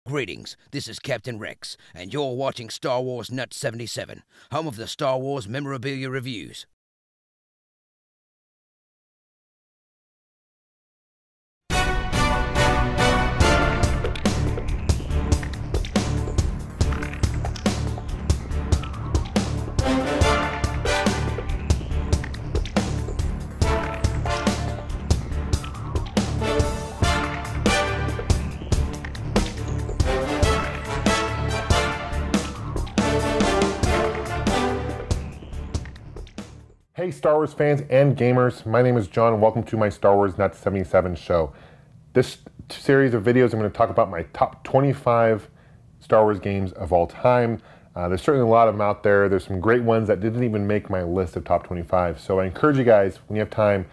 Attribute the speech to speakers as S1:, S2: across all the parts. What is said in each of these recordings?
S1: Greetings, this is Captain Rex, and you're watching Star Wars Nut 77, home of the Star Wars memorabilia reviews.
S2: Hey Star Wars fans and gamers, my name is John and welcome to my Star Wars Nut 77 show. This series of videos I'm going to talk about my top 25 Star Wars games of all time. There's certainly a lot of them out there. There's some great ones that didn't even make my list of top 25. So I encourage you guys, when you have time,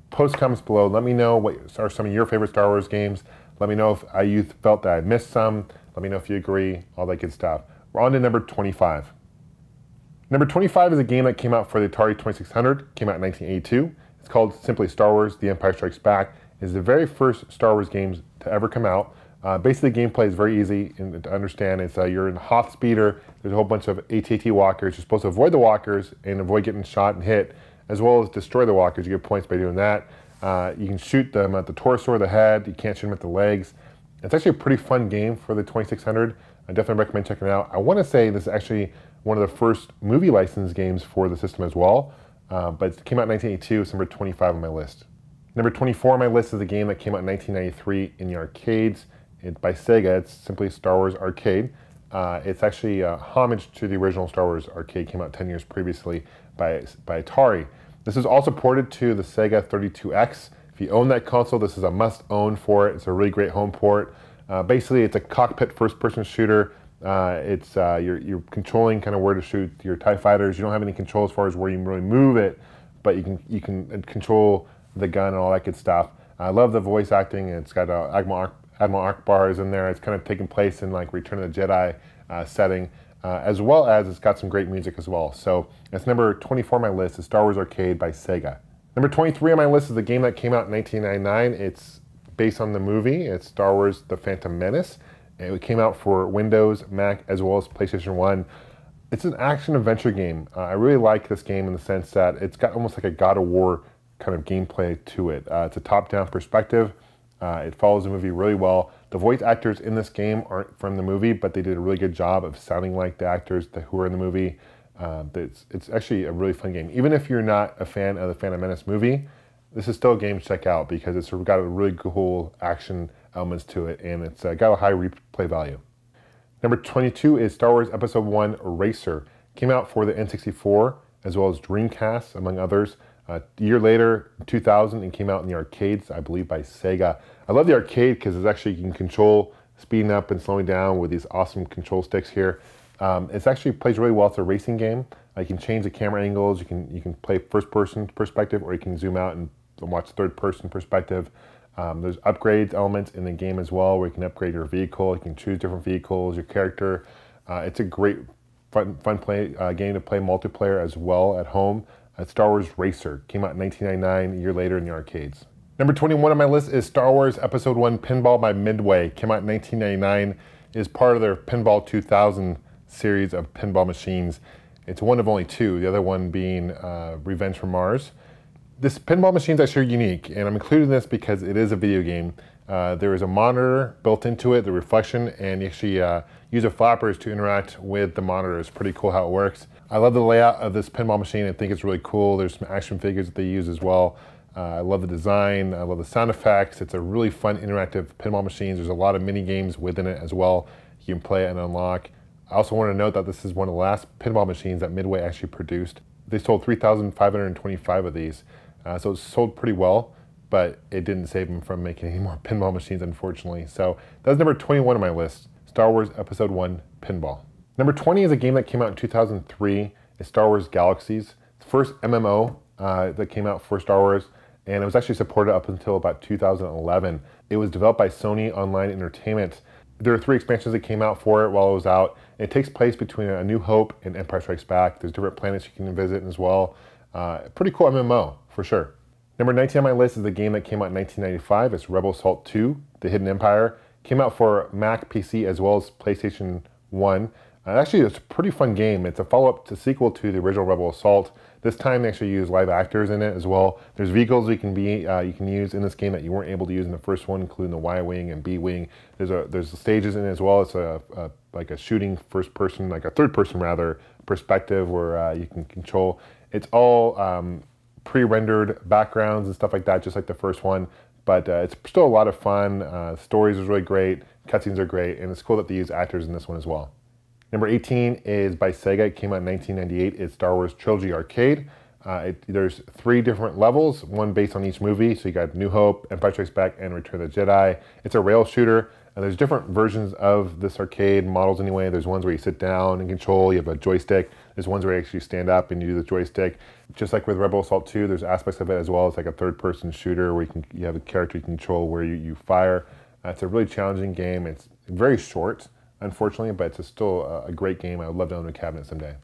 S2: post comments below. Let me know what are some of your favorite Star Wars games. Let me know if you felt that I missed some. Let me know if you agree, all that good stuff. We're on to number 25. Number 25 is a game that came out for the Atari 2600, came out in 1982. It's called simply Star Wars: The Empire Strikes Back. It's the very first Star Wars games to ever come out. Basically, the gameplay is very easy to understand. It's you're in a Hoth speeder. There's a whole bunch of AT-AT walkers. You're supposed to avoid the walkers and avoid getting shot and hit, as well as destroy the walkers. You get points by doing that. You can shoot them at the torso or the head. You can't shoot them at the legs. It's actually a pretty fun game for the 2600. I definitely recommend checking it out. I want to say this is actually one of the first movie license games for the system as well, but it came out in 1982. It's number 25 on my list. Number 24 on my list is a game that came out in 1993 in the arcades. It's by Sega. It's simply Star Wars Arcade. It's actually a homage to the original Star Wars Arcade. Came out 10 years previously by Atari. This is also ported to the Sega 32X. If you own that console, this is a must-own for it. It's a really great home port. Basically, it's a cockpit first-person shooter. You're controlling kind of where to shoot your TIE fighters. You don't have any control as far as where you can really move it, but you can control the gun and all that good stuff. I love the voice acting. It's got Admiral Akbar is in there. It's kind of taking place in like Return of the Jedi setting, as well as it's got some great music as well. So it's number 24 on my list is Star Wars Arcade by Sega. Number 23 on my list is a game that came out in 1999. It's based on the movie. It's Star Wars: The Phantom Menace. It came out for Windows, Mac, as well as PlayStation 1. It's an action-adventure game. I really like this game in the sense that it's got almost like a God of War kind of gameplay to it. It's a top-down perspective. It follows the movie really well. The voice actors in this game aren't from the movie, but they did a really good job of sounding like the actors who are in the movie. It's actually a really fun game. Even if you're not a fan of the Phantom Menace movie, this is still a game to check out because it's got a really cool action elements to it, and it's got a high replay value. Number 22 is Star Wars Episode 1 Racer. Came out for the N64 as well as Dreamcast, among others. A year later, 2000, it came out in the arcades, I believe by Sega. I love the arcade because it's actually, you can control speeding up and slowing down with these awesome control sticks here. It actually plays really well. It's a racing game. You can change the camera angles. You can play first-person perspective, or you can zoom out and watch third-person perspective. There's upgrades elements in the game as well, where you can upgrade your vehicle. You can choose different vehicles, your character. It's a great fun game to play multiplayer as well at home. Star Wars Racer came out in 1999, a year later in the arcades. Number 21 on my list is Star Wars Episode 1 Pinball by Midway. Came out in 1999. It is part of their Pinball 2000 series of pinball machines. It's one of only two, the other one being Revenge from Mars. This pinball machine is actually unique, and I'm including this because it is a video game. There is a monitor built into it, the reflection, and you actually use the flappers to interact with the monitor. It's pretty cool how it works. I love the layout of this pinball machine. I think it's really cool. There's some action figures that they use as well. I love the design. I love the sound effects. It's a really fun interactive pinball machine. There's a lot of mini games within it as well. You can play and unlock. I also want to note that this is one of the last pinball machines that Midway actually produced. They sold 3,525 of these. So it sold pretty well, but it didn't save them from making any more pinball machines, unfortunately. So that's number 21 on my list, Star Wars Episode 1 Pinball. Number 20 is a game that came out in 2003. It's Star Wars Galaxies. It's the first MMO that came out for Star Wars, and it was actually supported up until about 2011. It was developed by Sony Online Entertainment. There are 3 expansions that came out for it while it was out. It takes place between A New Hope and Empire Strikes Back. There's different planets you can visit as well. Pretty cool MMO, for sure. Number 19 on my list is a game that came out in 1995. It's Rebel Assault 2, The Hidden Empire. Came out for Mac, PC, as well as PlayStation 1. Actually, it's a pretty fun game. It's a follow-up to sequel to the original Rebel Assault. This time they actually use live actors in it as well. There's vehicles you can use in this game that you weren't able to use in the first one, including the Y-wing and B-wing. There's stages in it as well. It's like a shooting first person, like a third person rather, perspective where you can control. It's all pre-rendered backgrounds and stuff like that, just like the first one. But it's still a lot of fun. Stories is really great, cutscenes are great, and it's cool that they use actors in this one as well. Number 18 is by Sega. It came out in 1998. It's Star Wars Trilogy Arcade. There's 3 different levels, one based on each movie. So you got New Hope, Empire Strikes Back, and Return of the Jedi. It's a rail shooter. And there's different versions of this arcade, models anyway. There's ones where you sit down and control. You have a joystick. There's ones where you actually stand up and you do the joystick. Just like with Rebel Assault 2, there's aspects of it as well. It's like a third-person shooter where you have a character you control where you fire. It's a really challenging game. It's very short, unfortunately, but it's still a great game. I would love to own a cabinet someday.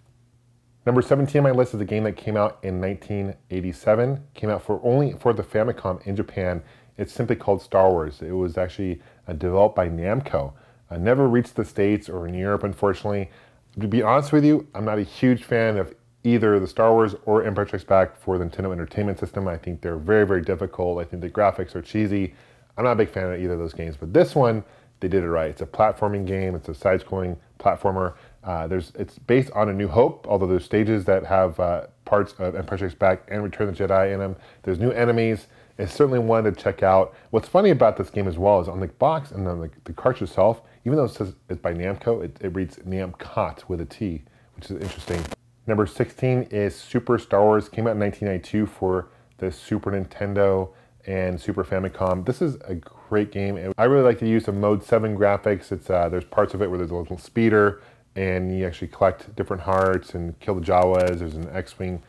S2: Number 17 on my list is a game that came out in 1987. Came out only for the Famicom in Japan. It's simply called Star Wars. It was actually developed by Namco. Never reached the States or in Europe, unfortunately. To be honest with you, I'm not a huge fan of either the Star Wars or Empire Strikes Back for the Nintendo Entertainment System. I think they're very, very difficult. I think the graphics are cheesy. I'm not a big fan of either of those games, but this one, they did it right. It's a platforming game. It's a side-scrolling platformer. It's based on A New Hope, although there's stages that have parts of Empire Strikes Back and Return of the Jedi in them. There's new enemies. It's certainly one to check out. What's funny about this game as well is on the box and then the cartridge itself, even though it says it's by Namco, it reads Namcot with a T, which is interesting. Number 16 is Super Star Wars. Came out in 1992 for the Super Nintendo and Super Famicom. This is a great game. I really like the use of Mode 7 graphics. There's parts of it where there's a little speeder and you actually collect different hearts and kill the Jawas. There's an X-Wing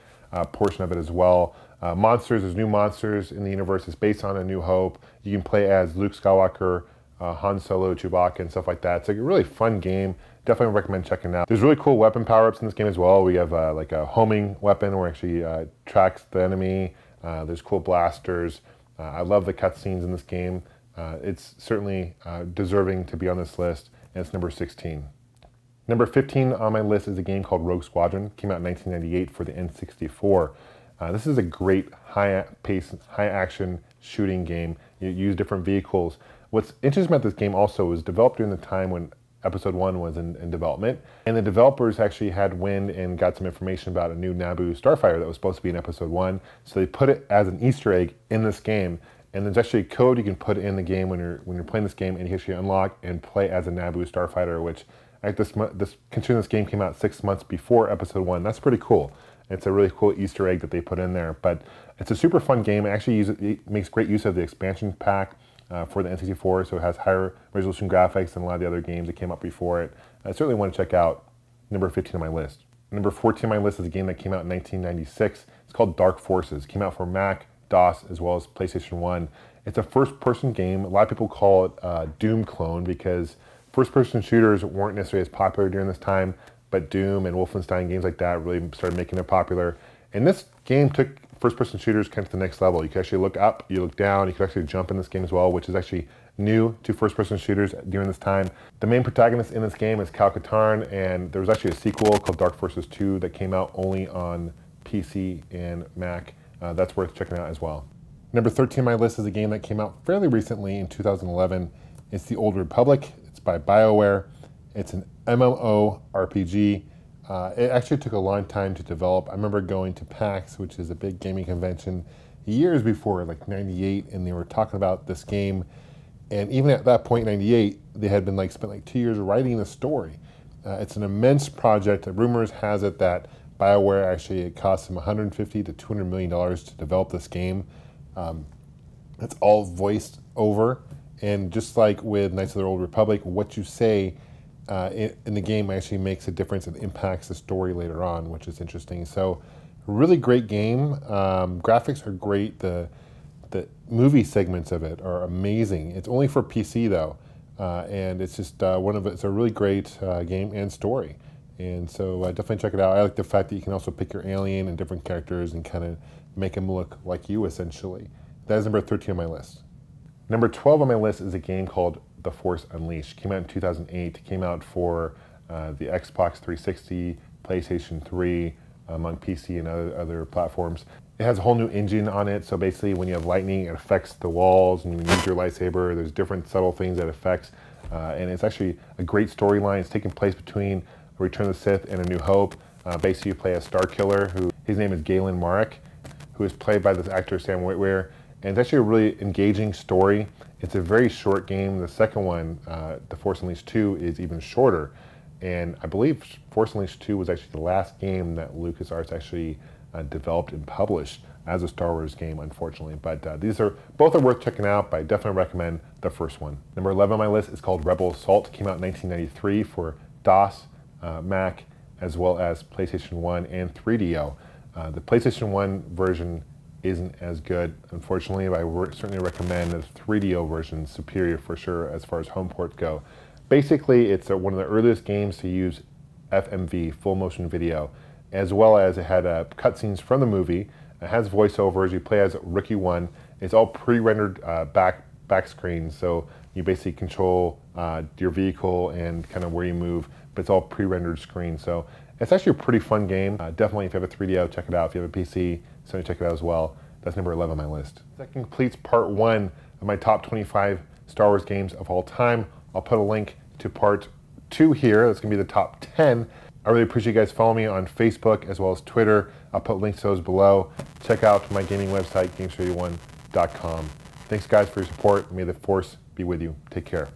S2: portion of it as well. There's new monsters in the universe. It's based on A New Hope. You can play as Luke Skywalker, Han Solo, Chewbacca, and stuff like that. It's like a really fun game. Definitely recommend checking it out. There's really cool weapon power-ups in this game as well. We have like a homing weapon where it actually tracks the enemy. There's cool blasters. I love the cutscenes in this game. It's certainly deserving to be on this list, and it's number 16. Number 15 on my list is a game called Rogue Squadron. Came out in 1998 for the N64. This is a great high-paced, high-action shooting game. You use different vehicles. What's interesting about this game also was developed during the time when Episode 1 was in development, and the developers actually had wind and got some information about a new Naboo starfighter that was supposed to be in Episode 1, so they put it as an Easter egg in this game. And there's actually code you can put in the game when you're playing this game, and you can actually unlock and play as a Naboo starfighter, which considering this game came out 6 months before Episode 1, that's pretty cool. It's a really cool Easter egg that they put in there, but it's a super fun game. It makes great use of the expansion pack for the N64, so it has higher resolution graphics than a lot of the other games that came up before it. I certainly want to check out. Number 15 on my list. Number 14 on my list is a game that came out in 1996. It's called Dark Forces. It came out for Mac, DOS, as well as PlayStation 1. It's a first-person game. A lot of people call it Doom clone because first-person shooters weren't necessarily as popular during this time, but Doom and Wolfenstein, games like that, really started making it popular. And this game took first-person shooters kind of to the next level. You can actually look up, you look down, you can actually jump in this game as well, which is actually new to first-person shooters during this time. The main protagonist in this game is KOTOR, and there was actually a sequel called Dark Forces 2 that came out only on PC and Mac. That's worth checking out as well. Number 13 on my list is a game that came out fairly recently in 2011. It's The Old Republic. It's by BioWare. It's an MMO RPG. It actually took a long time to develop. I remember going to PAX, which is a big gaming convention, years before, like 98, and they were talking about this game. And even at that point, 98, they had been spent like 2 years writing the story. It's an immense project. Rumors has it that BioWare actually, it cost them $150 to $200 million to develop this game. It's all voiced over. And just like with Knights of the Old Republic, what you say in the game actually makes a difference and impacts the story later on, which is interesting. So, really great game. Graphics are great. The movie segments of it are amazing. It's only for PC though, and it's just it's a really great game and story. And so definitely check it out. I like the fact that you can also pick your alien and different characters and kind of make them look like you essentially. That is number 13 on my list. Number 12 on my list is a game called The Force Unleashed. Came out in 2008, came out for the Xbox 360, PlayStation 3, among PC and other platforms. It has a whole new engine on it, so basically when you have lightning, it affects the walls, and when you use your lightsaber, there's different subtle things that affects, and it's actually a great storyline. It's taking place between Return of the Sith and A New Hope. Basically you play a Star Killer, his name is Galen Marek, who is played by this actor Sam Witwer, and it's actually a really engaging story. It's a very short game. The second one, The Force Unleashed 2, is even shorter, and I believe Force Unleashed 2 was actually the last game that LucasArts actually developed and published as a Star Wars game, unfortunately. But both are worth checking out, but I definitely recommend the first one. Number 11 on my list is called Rebel Assault. It came out in 1993 for DOS, Mac, as well as PlayStation 1 and 3DO. The PlayStation 1 version isn't as good, unfortunately, but I certainly recommend the 3DO version, superior for sure as far as home port go. Basically, it's one of the earliest games to use FMV, full motion video, as well as it had cutscenes from the movie. It has voiceovers. You play as Rookie 1. It's all pre-rendered back screen, so you basically control your vehicle and kind of where you move, but it's all pre-rendered screen. So it's actually a pretty fun game. Definitely, if you have a 3DO, check it out. If you have a PC, certainly check it out as well. That's number 11 on my list. That completes part 1 of my top 25 Star Wars games of all time. I'll put a link to part 2 here. That's going to be the top 10. I really appreciate you guys following me on Facebook as well as Twitter. I'll put links to those below. Check out my gaming website, Gamester81.com. Thanks guys for your support. May the Force be with you. Take care.